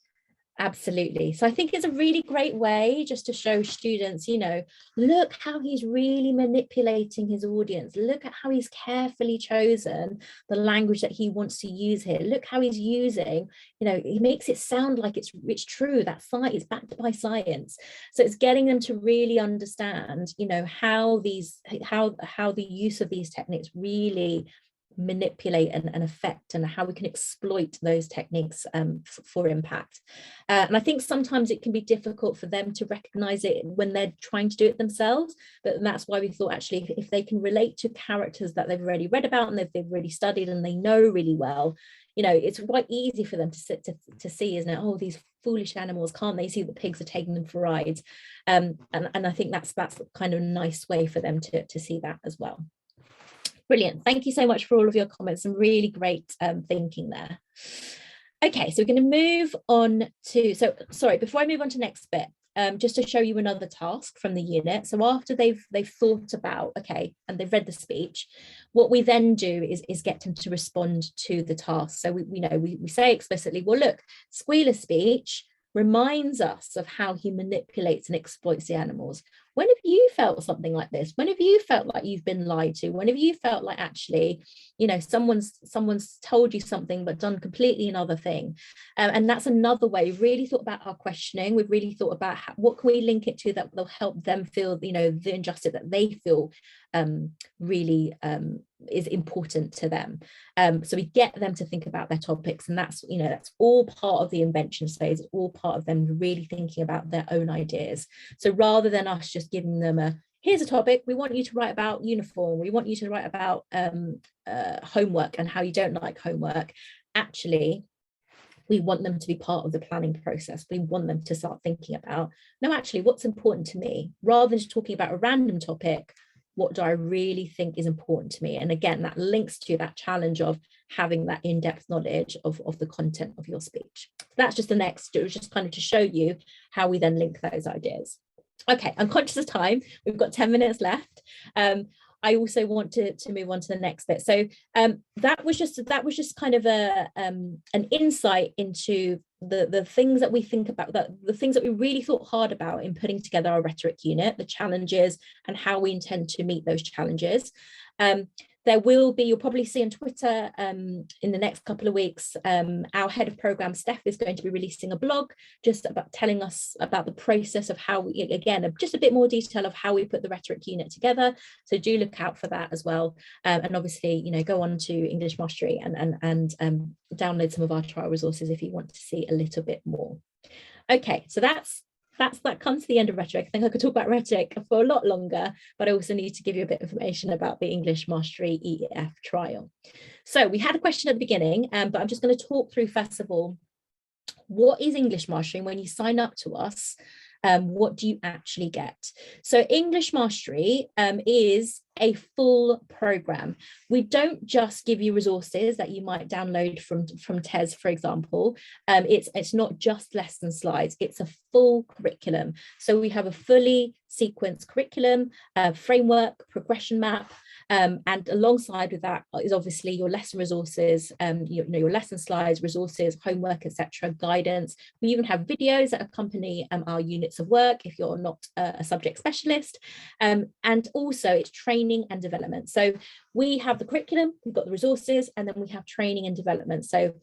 Absolutely. So I think it's a really great way just to show students, you know, look how he's really manipulating his audience. Look at how he's carefully chosen the language that he wants to use here. Look how he's using, you know, he makes it sound like it's true, that science is backed by science. So it's getting them to really understand, you know, how the use of these techniques really manipulate and affect, and how we can exploit those techniques for impact. And I think sometimes it can be difficult for them to recognize it when they're trying to do it themselves, but that's why we thought actually if they can relate to characters that they've already read about and they've really studied and they know really well, you know, it's quite easy for them to see, isn't it? Oh, these foolish animals, can't they see the pigs are taking them for rides? And I think that's kind of a nice way for them to see that as well. Brilliant. Thank you so much for all of your comments. Some really great thinking there. Okay, so we're going to move on to, sorry, before I move on to next bit, just to show you another task from the unit. So after they've thought about, okay, and they've read the speech, what we then do is get them to respond to the task. So we say explicitly, well, look, squealer speech reminds us of how he manipulates and exploits the animals. When have you felt something like this? When have you felt like you've been lied to? When have you felt like actually, you know, someone's told you something but done completely another thing? And that's another way. We've really thought about our questioning. We've really thought about what can we link it to that will help them feel, you know, the injustice that they feel really is important to them. So we get them to think about their topics, and that's, you know, that's all part of the invention phase. It's all part of them really thinking about their own ideas. So rather than us just giving them here's a topic, we want you to write about uniform, we want you to write about homework and how you don't like homework, actually we want them to be part of the planning process. We want them to start thinking about, no, actually what's important to me, rather than just talking about a random topic. What do I really think is important to me? And again, that links to that challenge of having that in-depth knowledge of the content of your speech. That's just the next, it was just kind of to show you how we then link those ideas. Okay, I'm conscious of time. We've got 10 minutes left. I also want to move on to the next bit. So that was just kind of an insight into the things that we think about, the things that we really thought hard about in putting together our rhetoric unit, the challenges and how we intend to meet those challenges. There will be, you'll probably see on Twitter in the next couple of weeks, our head of program, Steph, is going to be releasing a blog just about telling us about the process of how we, again, just a bit more detail of how we put the rhetoric unit together. So do look out for that as well. And obviously, you know, go on to English Mastery and download some of our trial resources if you want to see a little bit more. Okay, so that comes to the end of rhetoric. I think I could talk about rhetoric for a lot longer, but I also need to give you a bit of information about the English Mastery EF trial. So we had a question at the beginning, but I'm just going to talk through first of all, what is English Mastery? When you sign up to us, what do you actually get? So English Mastery is a full program. We don't just give you resources that you might download from TES, for example. It's not just lesson slides, it's a full curriculum. So we have a fully sequenced curriculum, framework, progression map, and alongside with that is obviously your lesson resources, your lesson slides, resources, homework, etc., guidance. We even have videos that accompany our units of work if you're not a subject specialist, and also it's training and development. So we have the curriculum, we've got the resources, and then we have training and development. So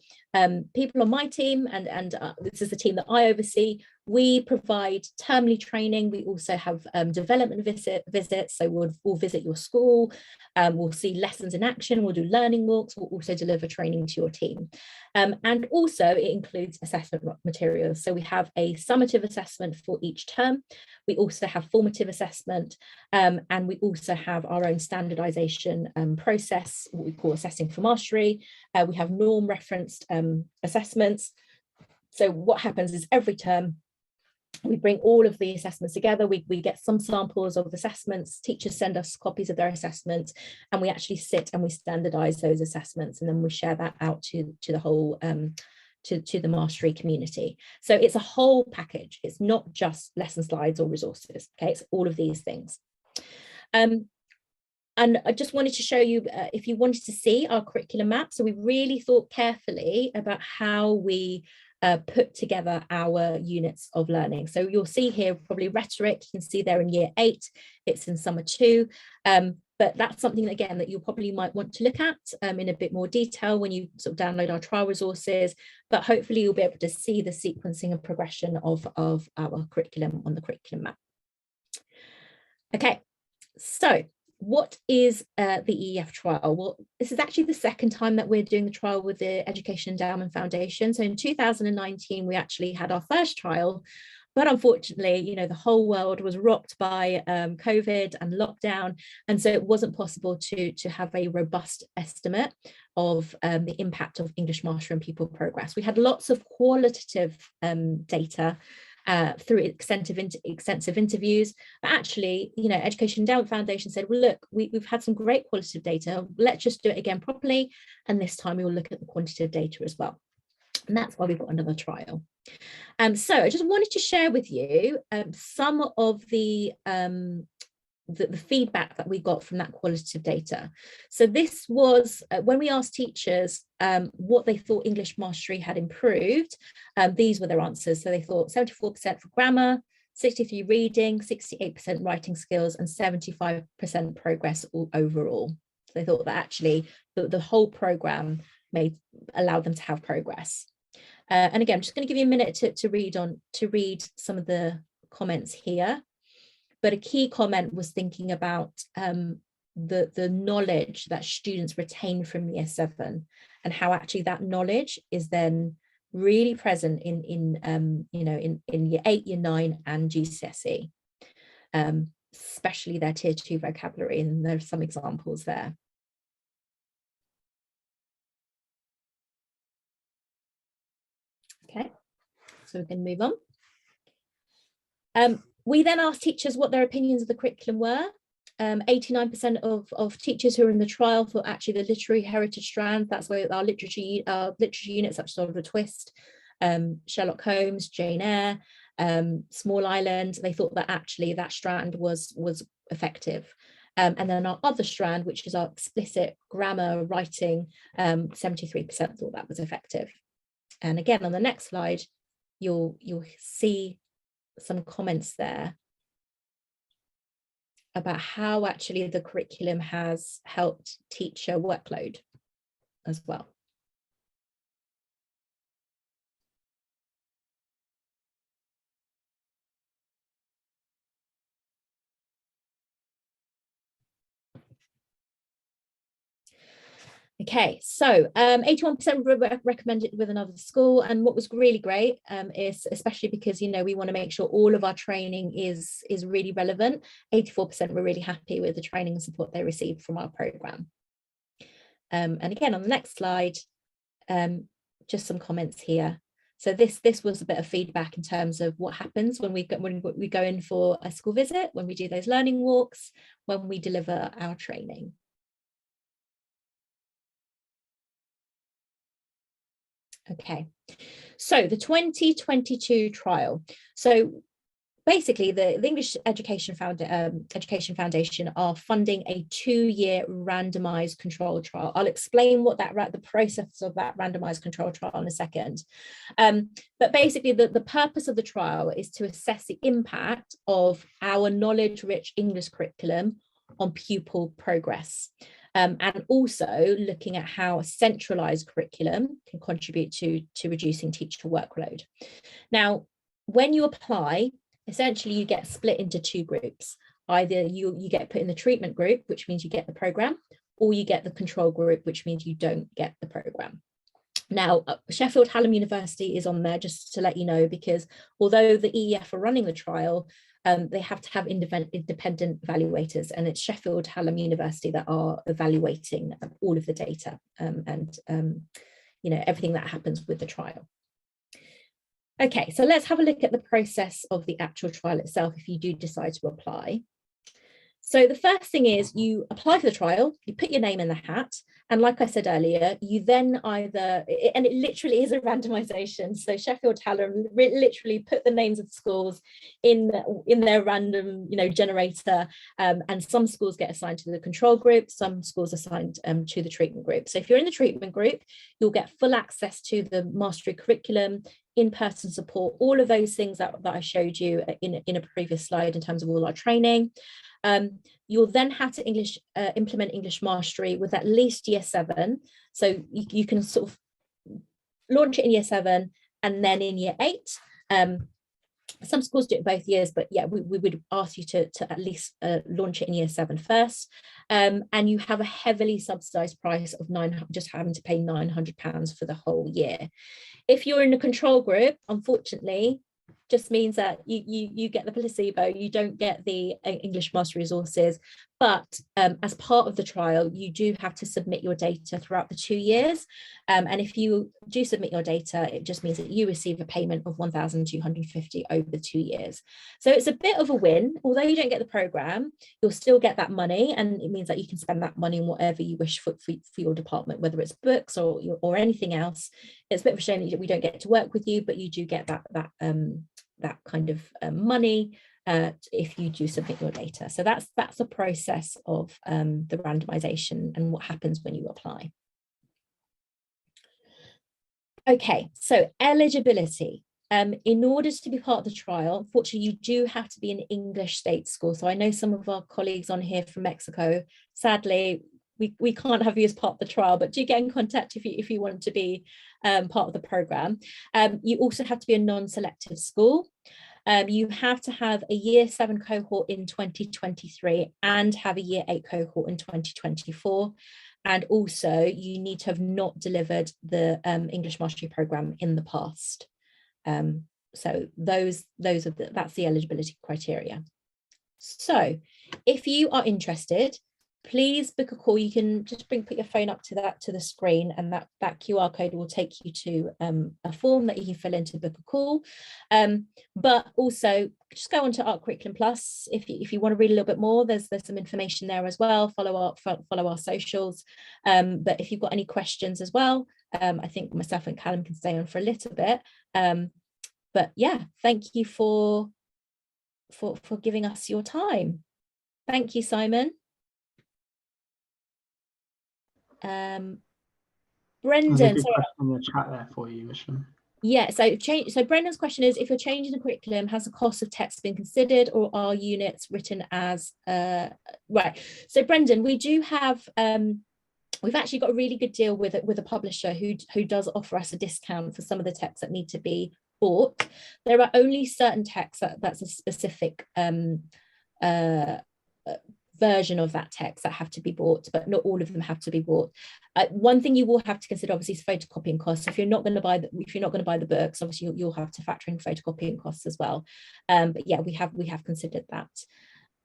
people on my team, and this is the team that I oversee, we provide termly training. We also have development visits. So we'll visit your school, we'll see lessons in action, we'll do learning walks, we'll also deliver training to your team. And also it includes assessment materials. So we have a summative assessment for each term. We also have formative assessment, and we also have our own standardization process, what we call assessing for mastery. We have norm referenced assessments. So what happens is every term, we bring all of the assessments together. We get some samples of assessments. Teachers send us copies of their assessments, and we actually sit and we standardize those assessments, and then we share that out to the whole to the mastery community. So it's a whole package. It's not just lesson slides or resources. Okay, it's all of these things. And I just wanted to show you, if you wanted to see our curriculum map. So we really thought carefully about how we put together our units of learning. So you'll see here probably rhetoric, you can see there in year 8, it's in summer 2, but that's something again that you probably might want to look at in a bit more detail when you sort of download our trial resources, but hopefully you'll be able to see the sequencing and progression of our curriculum on the curriculum map. Okay, so what is the EEF trial? Well, this is actually the second time that we're doing the trial with the Education Endowment Foundation. So in 2019, we actually had our first trial, but unfortunately, you know, the whole world was rocked by COVID and lockdown. And so it wasn't possible to have a robust estimate of the impact of English mastery and pupil progress. We had lots of qualitative data through extensive interviews, but actually, you know, Education Endowment Foundation said, well, look, we've had some great qualitative data, let's just do it again properly, and this time we will look at the quantitative data as well, and that's why we've got another trial. So I just wanted to share with you some of the feedback that we got from that qualitative data. So this was when we asked teachers what they thought English mastery had improved. These were their answers. So they thought 74% for grammar, 63% reading, 68% writing skills, and 75% progress overall. So they thought that actually the whole program allowed them to have progress. And again, I'm just going to give you a minute to read some of the comments here. But a key comment was thinking about the knowledge that students retain from year 7, and how actually that knowledge is then really present in year 8, year 9, and GCSE, especially their tier 2 vocabulary, and there's some examples there. Okay, so we can move on. We then asked teachers what their opinions of the curriculum were. 89% of teachers who are in the trial thought actually the literary heritage strand, that's where our literature units, such sort of a twist, Sherlock Holmes, Jane Eyre, Small Island, they thought that actually that strand was effective. And then our other strand, which is our explicit grammar writing, 73% thought that was effective. And again, on the next slide, you'll see some comments there about how actually the curriculum has helped teacher workload as well. Okay, so 81% recommended with another school, and what was really great is, especially because, you know, we want to make sure all of our training is really relevant, 84% were really happy with the training and support they received from our programme. And again, on the next slide, just some comments here. So this was a bit of feedback in terms of what happens when we go in for a school visit, when we do those learning walks, when we deliver our training. Okay, so the 2022 trial. So basically the English Education Foundation are funding a 2-year randomized control trial. I'll explain what the process of that randomized control trial in a second. But basically the purpose of the trial is to assess the impact of our knowledge-rich English curriculum on pupil progress. and also looking at how a centralised curriculum can contribute to reducing teacher workload. Now, when you apply, essentially you get split into two groups. Either you get put in the treatment group, which means you get the programme, or you get the control group, which means you don't get the programme. Now, Sheffield Hallam University is on there just to let you know, because although the EEF are running the trial, they have to have independent evaluators, and it's Sheffield Hallam University that are evaluating all of the data and everything that happens with the trial. Okay, so let's have a look at the process of the actual trial itself if you do decide to apply. So the first thing is you apply for the trial, you put your name in the hat, and like I said earlier, you then either, and it literally is a randomization, so Sheffield Hallam literally put the names of the schools in their random generator, and some schools get assigned to the control group, some schools assigned to the treatment group. So if you're in the treatment group, you'll get full access to the mastery curriculum, in-person support, all of those things that I showed you in a previous slide in terms of all our training. You'll then have to implement English mastery with at least year 7. So you can sort of launch it in year 7 and then in year 8. Some schools do it both years, but yeah, we would ask you to at least launch it in year 7 first. And you have a heavily subsidised price of just having to pay £900 for the whole year. If you're in a control group, unfortunately, just means that you get the placebo, you don't get the English mastery resources, but as part of the trial, you do have to submit your data throughout the 2 years. And if you do submit your data, it just means that you receive a payment of £1,250 over the 2 years. So it's a bit of a win. Although you don't get the programme, you'll still get that money, and it means that you can spend that money on whatever you wish for your department, whether it's books or anything else. It's a bit of a shame that we don't get to work with you, but you do get that kind of money if you do submit your data. So that's the process of the randomization and what happens when you apply. Okay, so eligibility. In order to be part of the trial, unfortunately, you do have to be an English state school. So I know some of our colleagues on here from Mexico, sadly, we can't have you as part of the trial, but do get in contact if you want to be part of the programme. You also have to be a non-selective school. You have to have a year 7 cohort in 2023 and have a year 8 cohort in 2024. And also you need to have not delivered the English mastery programme in the past. So that's the eligibility criteria. So if you are interested, please book a call. You can just put your phone up to the screen, and that QR code will take you to a form that you can fill in to book a call. But also just go on to Ark Curriculum Plus if you want to read a little bit more. There's some information there as well. Follow our socials. But if you've got any questions as well, I think myself and Callum can stay on for a little bit. But yeah, thank you for giving us your time. Thank you, Simon. Brendan,
there's a good question in the chat there for you, Michelle.
Yeah, so Brendan's question is, if you're changing the curriculum, has the cost of text been considered, or are units written as right? So Brendan, we do have we've actually got a really good deal with a publisher who does offer us a discount for some of the texts that need to be bought. There are only certain texts that's a specific version of that text that have to be bought, but not all of them have to be bought. One thing you will have to consider, obviously, is photocopying costs. If you're not going to buy the books, obviously you'll have to factor in photocopying costs as well. But yeah, we have considered that.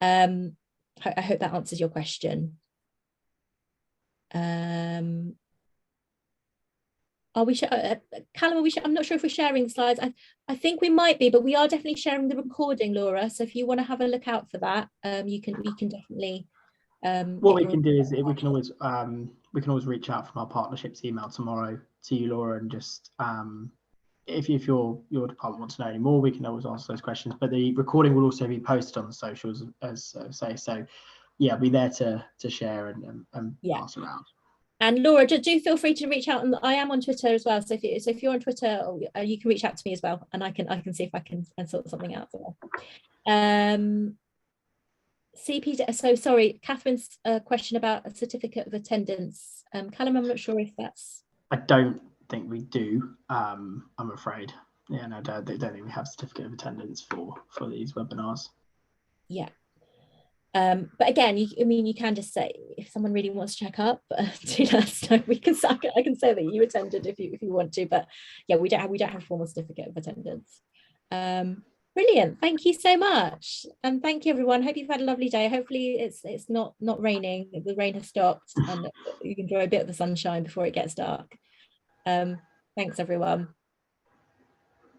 I hope that answers your question. Are we Callum, I'm not sure if we're sharing slides. I think we might be, but we are definitely sharing the recording, Laura. So if you want to have a look out for that, we can definitely.
What we can do is we can always reach out from our partnerships email tomorrow to you, Laura, and just if your department wants to know any more, we can always answer those questions. But the recording will also be posted on the socials, as say. So yeah, be there to share and pass around. And
Laura, do feel free to reach out, and I am on Twitter as well. So if you're on Twitter, you can reach out to me as well, and I can see if I can sort something out for you. CPD, so sorry, Catherine's question about a certificate of attendance. Callum, I'm not sure if that's...
I don't think we do, I'm afraid. Yeah, no, don't think we have certificate of attendance for these webinars.
Yeah. But again, you can just say, if someone really wants to check up, do let us know. I can say that you attended if you want to, but yeah, we don't have a formal certificate of attendance. Brilliant, thank you so much, and thank you everyone. Hope you've had a lovely day. Hopefully it's not raining, the rain has stopped, and you can enjoy a bit of the sunshine before it gets dark. Thanks everyone.